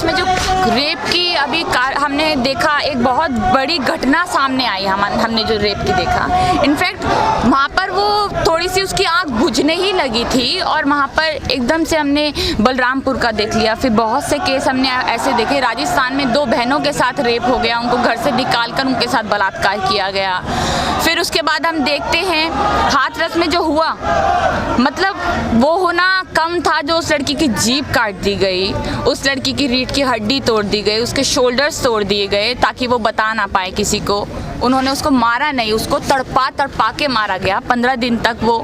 में जो रेप की अभी हमने देखा, एक बहुत बड़ी घटना सामने आई। हमने जो रेप की देखा, इनफैक्ट वहाँ पर वो थोड़ी सी उसकी आँख बुझने ही लगी थी और वहाँ पर एकदम से हमने बलरामपुर का देख लिया। फिर बहुत से केस हमने ऐसे देखे, राजस्थान में 2 बहनों के साथ रेप हो गया, उनको घर से निकाल कर उनके साथ बलात्कार किया गया। फिर उसके बाद हम देखते हैं हाथरस में जो हुआ, मतलब वो होना कम था जो उस लड़की की जीभ काट दी गई, उस लड़की की रीढ़ की हड्डी तोड़ दी गई, उसके शोल्डर्स तोड़ दिए गए ताकि वो बता ना पाए किसी को। उन्होंने उसको मारा नहीं, उसको तड़पा के मारा गया। 15 दिन तक वो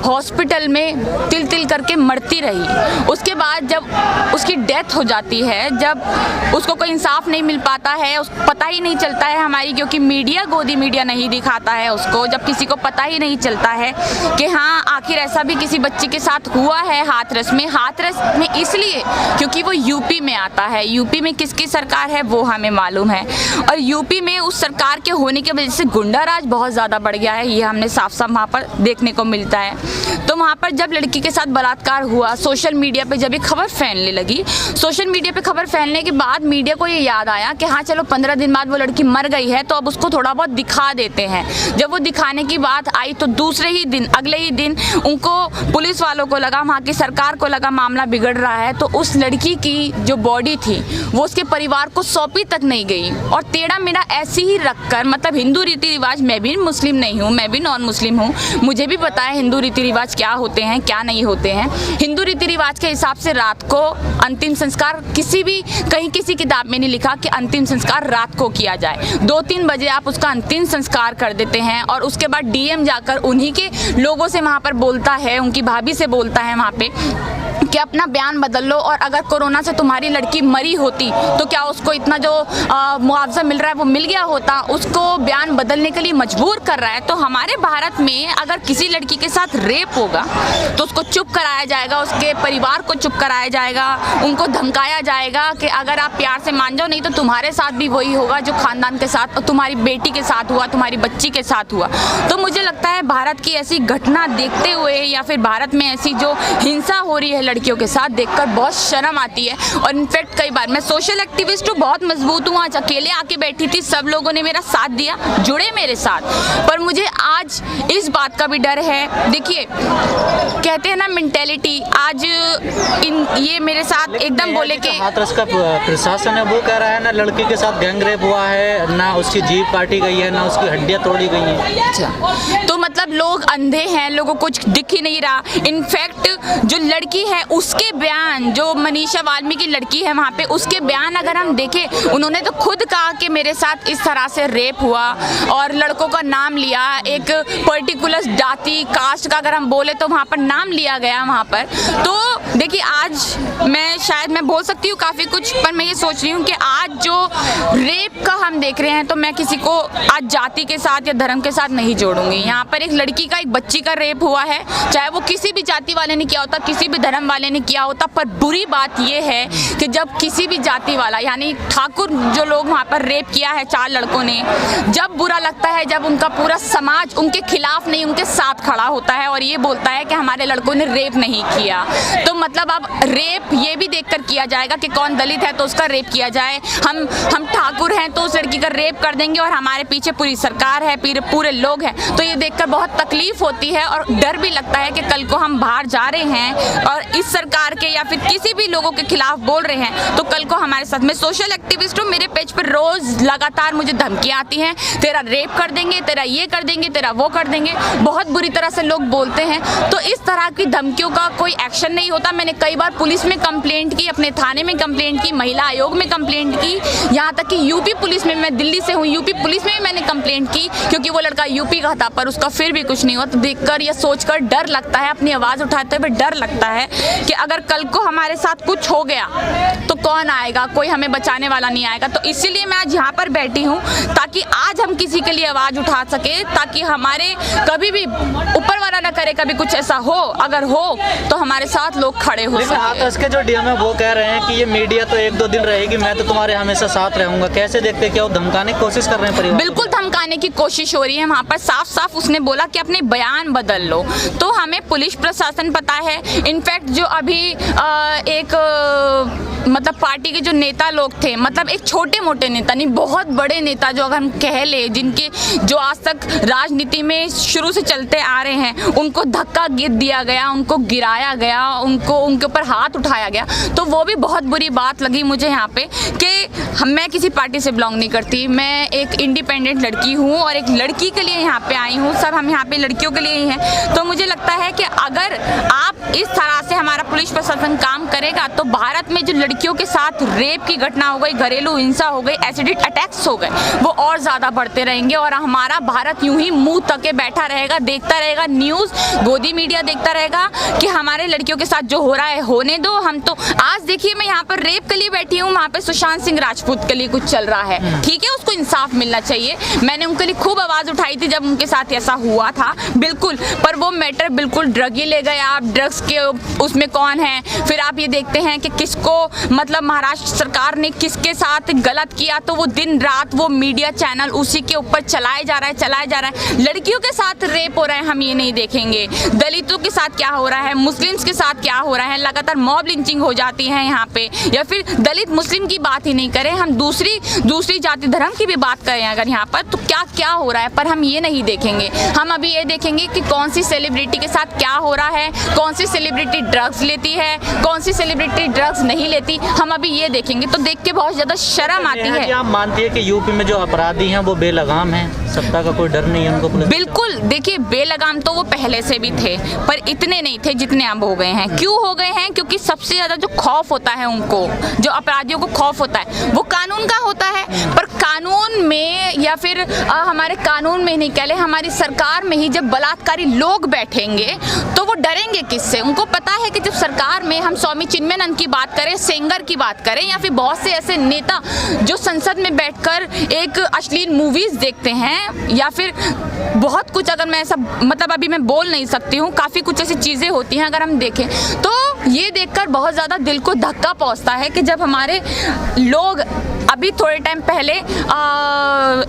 हॉस्पिटल में तिल तिल करके मरती रही। उसके बाद जब उसकी डेथ हो जाती है, जब उसको कोई इंसाफ नहीं मिल पाता है, उसको पता ही नहीं चलता है हमारी, क्योंकि मीडिया, गोदी मीडिया नहीं दिखाता है उसको, जब किसी को पता ही नहीं चलता है कि हाँ आखिर ऐसा भी किसी बच्चे के साथ हुआ है हाथरस में इसलिए क्योंकि वो यूपी में आता है। यूपी में किसकी सरकार है वो हमें मालूम है, और यूपी में उस सरकार के होने की वजह से गुंडा राज बहुत ज़्यादा बढ़ गया है। ये हमने साफ साफ वहाँ पर देखने को मिलता है। तो वहाँ पर जब लड़की के साथ बलात्कार हुआ, सोशल मीडिया पे जब ये खबर फैलने लगी, सोशल मीडिया पे खबर फैलने के बाद मीडिया को ये याद आया कि हाँ चलो 15 दिन बाद वो लड़की मर गई है तो अब उसको थोड़ा बहुत दिखा देते हैं। जब वो दिखाने की बात आई तो दूसरे ही दिन, अगले ही दिन उनको, पुलिस वालों को लगा, वहाँ की सरकार को लगा मामला बिगड़ रहा है, तो उस लड़की की जो बॉडी थी वो उसके परिवार को सौंपी तक नहीं गई और टेढ़ा मेढ़ा ऐसे ही रखकर, मतलब हिंदू रीति रिवाज, मैं भी मुस्लिम नहीं हूँ, मैं भी नॉन मुस्लिम हूँ, मुझे भी पता है हिंदू रीति रिवाज क्या होते हैं क्या नहीं होते हैं। हिंदू रीति रिवाज के हिसाब से रात को अंतिम संस्कार, कहीं किसी किताब में नहीं लिखा कि अंतिम संस्कार रात को किया जाए। 2-3 बजे आप उसका अंतिम संस्कार कर देते हैं और उसके बाद डीएम जाकर उन्हीं के लोगों से वहाँ पर बोलता है, उनकी भाभी से बोलता है वहाँ पे कि अपना बयान बदल लो, और अगर कोरोना से तुम्हारी लड़की मरी होती तो क्या उसको इतना जो मुआवजा मिल रहा है वो मिल गया होता। उसको बयान बदलने के लिए मजबूर कर रहा है। तो हमारे भारत में अगर किसी लड़की के साथ रेप होगा तो उसको चुप कराया जाएगा, उसके परिवार को चुप कराया जाएगा, उनको धमकाया जाएगा कि अगर आप प्यार से मान जाओ नहीं तो तुम्हारे साथ भी वही होगा जो खानदान के साथ, और तुम्हारी बेटी के साथ हुआ, तुम्हारी बच्ची के साथ हुआ। तो मुझे लगता है भारत की ऐसी घटना देखते हुए या फिर भारत में ऐसी जो हिंसा हो रही है लड़कियों के साथ देखकर बहुत शर्म आती है। और इनफैक्ट कई बार, मैं सोशल एक्टिविस्ट हूँ, बहुत मजबूत हूँ, आज अकेले आके बैठी थी, सब लोगों ने मेरा साथ दिया, जुड़े मेरे साथ, पर मुझे आज इस बात का भी डर है। देखिए कहते हैं ना मेंटेलिटी, आज ये मेरे साथ एकदम बोले कि हाथरस का प्रशासन है वो कह रहा है ना लड़की के साथ गैंग रेप हुआ है, ना उसकी जीभ काटी गई है, ना उसकी हड्डियां तोड़ी गई हैं। अच्छा, तो मतलब लोग अंधे हैं, लोगों को कुछ दिख ही नहीं रहा। इनफैक्ट जो लड़की है उसके बयान, जो मनीषा वाल्मीकि लड़की है वहाँ पे, उसके बयान अगर हम देखें, उन्होंने तो खुद कहा कि मेरे साथ इस तरह से रेप हुआ और लड़कों का नाम लिया, एक पर्टिकुलर जाति कास्ट का अगर हम बोले तो वहाँ पर नाम लिया गया वहाँ पर। तो देखिए आज मैं बोल सकती हूँ काफ़ी कुछ, पर मैं ये सोच रही हूँ कि आज जो रेप का हम देख रहे हैं तो मैं किसी को आज जाति के साथ या धर्म के साथ नहीं जोड़ूंगी। यहाँ पर एक लड़की का, एक बच्ची का रेप हुआ है, चाहे वो किसी भी जाति वाले ने किया होता, किसी भी धर्म वाले ने किया होता, पर बुरी बात यह है कि जब किसी भी जाति वाला, यानी ठाकुर जो लोग वहाँ पर रेप किया है 4 लड़कों ने, जब बुरा लगता है जब उनका पूरा समाज उनके खिलाफ नहीं उनके साथ खड़ा होता है और ये बोलता है कि हमारे लड़कों ने रेप नहीं किया। तो मतलब अब रेप ये भी देखकर किया जाएगा कि कौन दलित है तो उसका रेप किया जाए, हम ठाकुर हैं तो उस लड़की का रेप कर देंगे और हमारे पीछे पूरी सरकार है, पूरे लोग हैं। तो ये देखकर बहुत तकलीफ होती है और डर भी लगता है कि कल को हम बाहर जा रहे हैं और इस सरकार के या फिर किसी भी लोगों के खिलाफ बोल रहे हैं तो कल को हमारे साथ, मैं सोशल एक्टिविस्ट हूँ, मेरे पेज पर रोज लगातार मुझे धमकियाँ आती हैं, तेरा रेप कर देंगे, तेरा ये कर देंगे, तेरा वो कर देंगे, बहुत बुरी तरह से लोग बोलते हैं। तो इस तरह की धमकियों का कोई एक्शन नहीं होता। मैंने कई बार पुलिस में कंप्लेंट की, अपने थाने में कंप्लेंट की, महिला आयोग में कंप्लेंट की, यहाँ तक कि यूपी पुलिस में, मैं दिल्ली से हूँ, यूपी पुलिस में भी मैंने कंप्लेंट की क्योंकि वो लड़का यूपी का था, पर उसका फिर भी कुछ नहीं हुआ। तो देखकर या सोचकर डर लगता है, अपनी आवाज़ उठाते हुए डर लगता है कि अगर कल को हमारे साथ कुछ हो गया तो कौन आएगा, कोई हमें बचाने वाला नहीं आएगा। तो इसीलिए मैं आज यहाँ पर बैठी हूँ ताकि आज हम किसी के लिए आवाज़ उठा सके, ताकि हमारे कभी भी ऊपर वाला ना करे कभी कुछ ऐसा हो, अगर हो तो हमारे साथ लोग खड़े हो सके। हाथरस के जो डीएम है वो कह रहे हैं कि ये मीडिया तो 1-2 दिन रहेगी, मैं तो तुम्हारे हमेशा साथ रहूंगा। कैसे देखते, क्या वो धमकाने की कोशिश कर रहे हैं परिवार? बिल्कुल धमकाने की कोशिश हो रही है। वहाँ पर साफ साफ उसने बोला कि अपने बयान बदल लो। तो हमें पुलिस प्रशासन पता है, इनफैक्ट जो अभी एक मतलब पार्टी के जो नेता लोग थे, मतलब एक छोटे मोटे नेता नहीं, बहुत बड़े नेता जो अगर हम कह ले, जिनके जो आज तक राजनीति में शुरू से चलते आ रहे हैं, उनको धक्का दिया गया, उनको गिराया गया, उनको उनके ऊपर हाथ उठाया गया। तो वो भी बहुत बुरी बात लगी मुझे यहाँ पे कि मैं किसी पार्टी से बिलोंग नहीं करती, मैं एक इंडिपेंडेंट लड़की हूँ और एक लड़की के लिए यहाँ पे आई हूँ। सब हम यहाँ पे लड़कियों के लिए ही हैं। तो मुझे लगता है कि अगर आप इस तरह से हमारा पुलिस प्रशासन काम करेगा तो भारत में जो लड़कियों के साथ रेप की घटना हो गई, घरेलू हिंसा हो गई, एसिड अटैक्स हो गए, वो और ज़्यादा बढ़ते रहेंगे और हमारा भारत यूं ही मुंह तके बैठा रहेगा, देखता रहेगा, न्यूज़ गोदी मीडिया देखता रहेगा कि हमारे लड़कियों के साथ जो हो रहा है होने दो। हम तो आज देखिए, मैं यहाँ पर रेप के लिए बैठी हूँ, वहाँ पे सुशांत सिंह राजपूत के लिए कुछ चल रहा है, ठीक है, उसको इंसाफ मिलना चाहिए। मैंने उनके लिए खूब आवाज़ उठाई थी जब उनके साथ ऐसा हुआ था, बिल्कुल, पर वो मैटर बिल्कुल ड्रग ही ले गए आप, ड्रग्स के उसमें कौन है। फिर आप ये देखते हैं कि किसको, मतलब महाराष्ट्र सरकार ने किसके साथ गलत किया, तो वो दिन रात वो मीडिया चैनल उसी के ऊपर चलाया जा रहा है। लड़कियों के साथ रेप हो रहा है, हम ये नहीं देखेंगे। दलितों के साथ क्या हो रहा है, मुस्लिम्स के साथ क्या हो रहा है, लगातार मॉब लिंचिंग हो जाती है यहाँ पे। या फिर दलित मुस्लिम की बात ही नहीं करें, हम दूसरी जाति धर्म की भी बात करें अगर यहाँ पर, तो क्या क्या हो रहा है, पर हम ये नहीं देखेंगे। हम अभी ये देखेंगे कि कौन सी सेलिब्रिटी के साथ क्या हो रहा है, कौन सी सेलिब्रिटी ड्रग्स लेती है, कौन सी सेलिब्रिटी ड्रग्स नहीं लेती, हम अभी ये देखेंगे। तो देख के बहुत ज़्यादा शर्म आती है। आप मानती है कि यूपी में जो अपराधी हैं वो बेलगाम हैं, सत्ता का कोई डर नहीं है उनको? बिल्कुल, देखिए, बेलगाम तो वो पहले से भी थे, पर इतने नहीं थे जितने अब हो गए हैं। क्यों हो गए हैं? क्योंकि सबसे ज़्यादा जो खौफ होता है उनको, जो अपराधियों को खौफ होता है, वो कानून का होता है। पर कानून में, या फिर हमारे कानून में नहीं कह ले, हमारी सरकार में ही जब बलात्कारी लोग बैठेंगे तो वो डरेंगे किससे? उनको पता है कि जब सरकार में हम स्वामी चिन्मयानंद की बात करें, सेंगर की बात करें, या फिर बहुत से ऐसे नेता जो संसद में बैठकर एक अश्लील मूवीज देखते हैं, या फिर बहुत कुछ, अगर मैं ऐसा, मतलब अभी मैं बोल नहीं सकती हूँ, काफ़ी कुछ ऐसी चीज़ें होती हैं अगर हम देखें तो ये देखकर बहुत ज़्यादा दिल को धक्का पहुँचता है कि जब हमारे लोग, अभी थोड़े टाइम पहले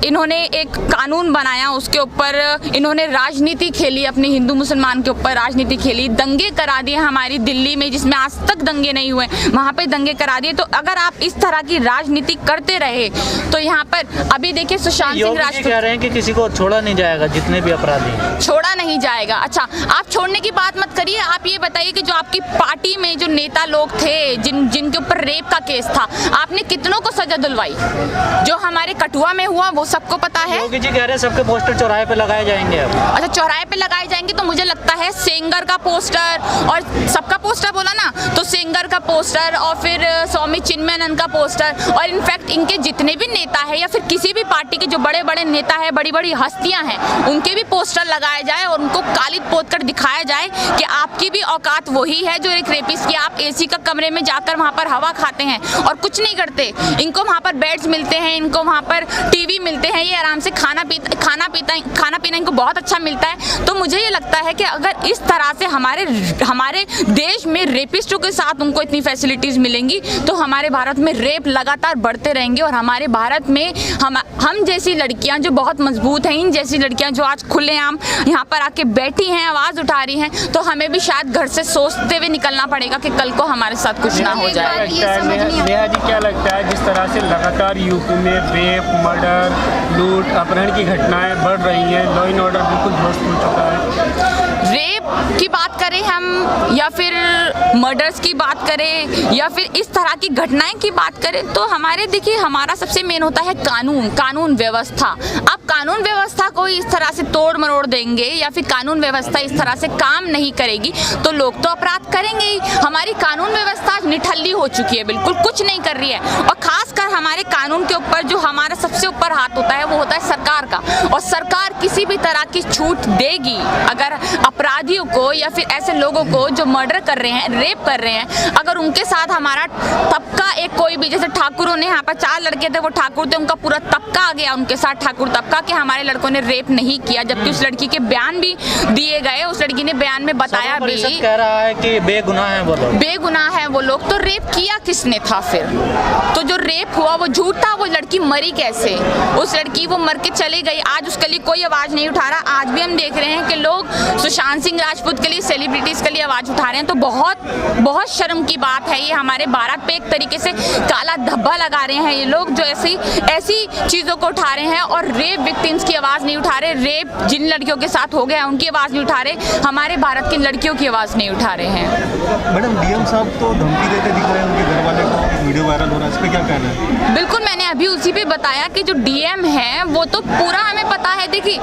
इन्होंने एक कानून बनाया, उसके ऊपर इन्होंने राजनीति खेली, अपने हिंदू मुसलमान के ऊपर राजनीति खेली, दंगे करा दिए हमारी दिल्ली में, जिसमें आज तक दंगे नहीं हुए, वहाँ पे दंगे करा दिए। तो अगर आप इस तरह की राजनीति करते रहे तो यहाँ पर अभी देखिए सुशांत सिंह राजपूत कह रहे हैं कि किसी को छोड़ा नहीं जाएगा, जितने भी अपराधी हैं छोड़ा नहीं जाएगा। अच्छा, आप छोड़ने की बात मत करिए, आप ये बताइए कि जो आपकी पार्टी में जो नेता लोग थे, जिनके ऊपर रेप का केस था, आपने कितनों को सजा दिलवाई? जो हमारे कठुआ में हुआ वो सबको पता है। योगी जी कह रहे हैं सबके पोस्टर चौराहे पे लगाए जाएंगे अब। अच्छा, चौराहे पे लगाए जाएंगे, तो मुझे लगता है सेंगर का पोस्टर और सबका पोस्टर बोला ना, तो सेंगर का पोस्टर और फिर स्वामी चिन्मयानंद का पोस्टर, और इनफैक्ट इनके जितने भी नेता है या फिर किसी भी पार्टी के जो बड़े बड़े नेता है, बड़ी बड़ी हस्तियां हैं, उनके भी पोस्टर लगाए जाए और उनको कालिद पोत कर दिखाया जाए कि आपकी भी औकात वही है जो एक रेपिस्ट की। आप एसी का कमरे में जाकर वहाँ पर हवा खाते हैं और कुछ नहीं करते, इनको वहाँ पर बेड्स मिलते हैं, इनको वहाँ पर टीवी मिलते हैं, ये आराम से खाना पीना इनको बहुत अच्छा मिलता है। तो मुझे ये लगता है कि अगर इस तरह से हमारे देश में रेपिस्टों के साथ उनको इतनी फैसिलिटीज़ मिलेंगी तो हमारे भारत में रेप लगातार बढ़ते रहेंगे और हमारे भारत में हम जैसी लड़कियां जो बहुत मजबूत हैं, इन जैसी लड़कियां जो आज खुलेआम यहाँ पर आके बैठी हैं, आवाज़ उठा रही हैं, तो हमें भी शायद घर से सोचते हुए निकलना पड़ेगा कि कल को हमारे साथ कुछ ना हो जाए। नेहा जी, क्या लगता है जिस तरह से लगातार यूपी में रेप, मर्डर, लूट, अपहरण की घटनाएं बढ़ रही हैं, लॉ एंड ऑर्डर बिल्कुल ध्वस्त हो चुका है? रेप की बात करें हम, या फिर मर्डर्स की बात करें, या फिर इस तरह की घटनाएं की बात करें, तो हमारे, देखिए, हमारा सबसे मेन होता है कानून व्यवस्था। आप कानून व्यवस्था को इस तरह से तोड़ मरोड़ देंगे या फिर कानून व्यवस्था इस तरह से काम नहीं करेगी तो लोग तो अपराध करेंगे ही। हमारी कानून व्यवस्था निठल्ली हो चुकी है, बिल्कुल कुछ नहीं कर रही है, और खासकर हमारे कानून के ऊपर जो हमारा सबसे ऊपर हाथ होता है वो होता है सरकार का। और सरकार किसी भी तरह की छूट देगी अगर अपराधियों को या फिर ऐसे लोगों को जो मर्डर कर रहे हैं, रेप कर रहे हैं, अगर उनके साथ हमारा तबका एक कोई भी, जैसे ठाकुरों ने यहाँ पर 4 लड़के थे, वो ठाकुर थे, उनका पूरा तबका आ गया उनके साथ, ठाकुर तबका, कि हमारे लड़कों ने रेप नहीं किया, जबकि उस लड़की के बयान भी दिए गए, उस लड़की ने बयान में बताया भी, कह रहा है कि बेगुनाह है वो लोग। बेगुनाह है वो लोग। तो रेप किया किसने था फिर? तो जो रेप हुआ वो झूठ था, वो लड़की मरी कैसे? उस लड़की वो मर के चली गई, आज उसके लिए कोई आवाज़ नहीं उठा रहा। आज भी हम देख रहे हैं कि लोग सुशांत सिंह राजपूत के लिए, सेलिब्रिटीज़ के लिए आवाज़ उठा रहे हैं, तो बहुत शर्म की बात है। ये हमारे भारत पे एक तरीके से काला धब्बा लगा रहे हैं ये लोग, जो ऐसी चीज़ों को उठा रहे हैं और रेप विक्टिम्स की आवाज़ नहीं उठा रहे, रेप जिन लड़कियों के साथ हो गया उनकी आवाज़ नहीं उठा रहे, हमारे भारत की लड़कियों की आवाज़ नहीं उठा रहे हैं। मैडम, डीएम साहब तो धमकी देते दिख रहे हैं उनके घर वाले को, वीडियो वायरल हो रहा है, इस पर क्या कहना है? बिल्कुल, मैंने अभी उसी पे बताया कि जो डीएम है वो तो पूरा हमें पता है। देखिए,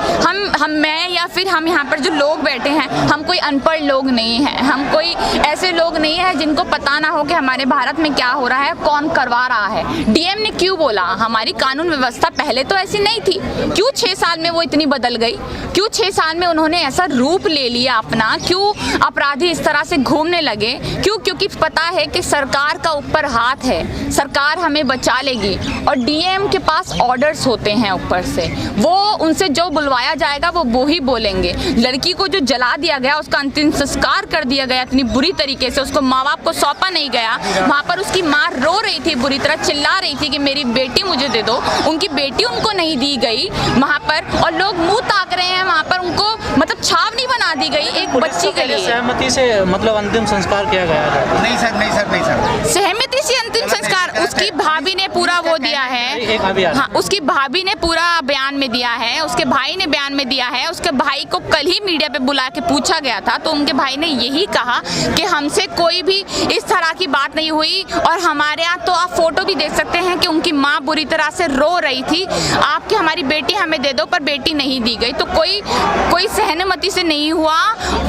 मैं या फिर हम यहाँ पर जो लोग बैठे हैं, हम कोई अनपढ़ लोग नहीं हैं, हम कोई ऐसे लोग नहीं हैं जिनको पता ना हो कि हमारे भारत में क्या हो रहा है, कौन करवा रहा है। डीएम ने क्यों बोला? हमारी कानून व्यवस्था पहले तो ऐसी नहीं थी, क्यों 6 साल में वो इतनी बदल गई? क्यों 6 साल में उन्होंने ऐसा रूप ले लिया अपना? क्यों अपराधी इस तरह से घूमने लगे? क्यों? क्योंकि पता है कि सरकार का ऊपर हाथ है, सरकार हमें बचा लेगी, और डीएम के पास ऑर्डर्स होते हैं ऊपर से, वो उनसे जो बुलवाया जाएगा वो ही बोलेंगे। लड़की को जो जला दिया गया, उसका अंतिम संस्कार कर दिया गया इतनी बुरी तरीके से, उसको माँ बाप को सौंपा नहीं गया। वहाँ पर उसकी माँ रो रही थी, बुरी तरह चिल्ला रही थी कि मेरी बेटी मुझे दे दो, उनकी बेटी उनको नहीं दी गई वहाँ पर, और लोग मुंह ताक रहे हैं वहाँ पर, उनको मतलब छावनी बना दी गई एक बच्ची के लिए। सहमति से मतलब अंतिम संस्कार किया गया है? नहीं सर। सहमति से अंतिम संस्कार उसकी भाभी ने पूरा वो दिया है। हाँ, उसकी भाभी ने पूरा बयान में दिया है, उसके भाई ने बयान में दिया है। उसके भाई को कल ही मीडिया पे बुला के पूछा गया था, तो उनके भाई ने यही कहा कि हमसे कोई भी इस तरह की बात नहीं हुई, और हमारे यहाँ तो आप फोटो भी देख सकते हैं कि उनकी माँ बुरी तरह से रो रही थी, आपकी हमारी बेटी हमें दे दो, पर बेटी नहीं दी गई। तो कोई सहमति से नहीं हुआ,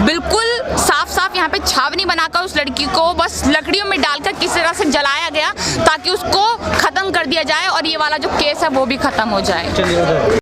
बिल्कुल साफ यहाँ पे छावनी बनाकर उस लड़की को बस लकड़ियों में डालकर किसी तरह से जलाया गया ताकि उसको खत्म कर दिया जाए, और ये वाला जो केस है वो भी खत्म हो जाए। चलिए।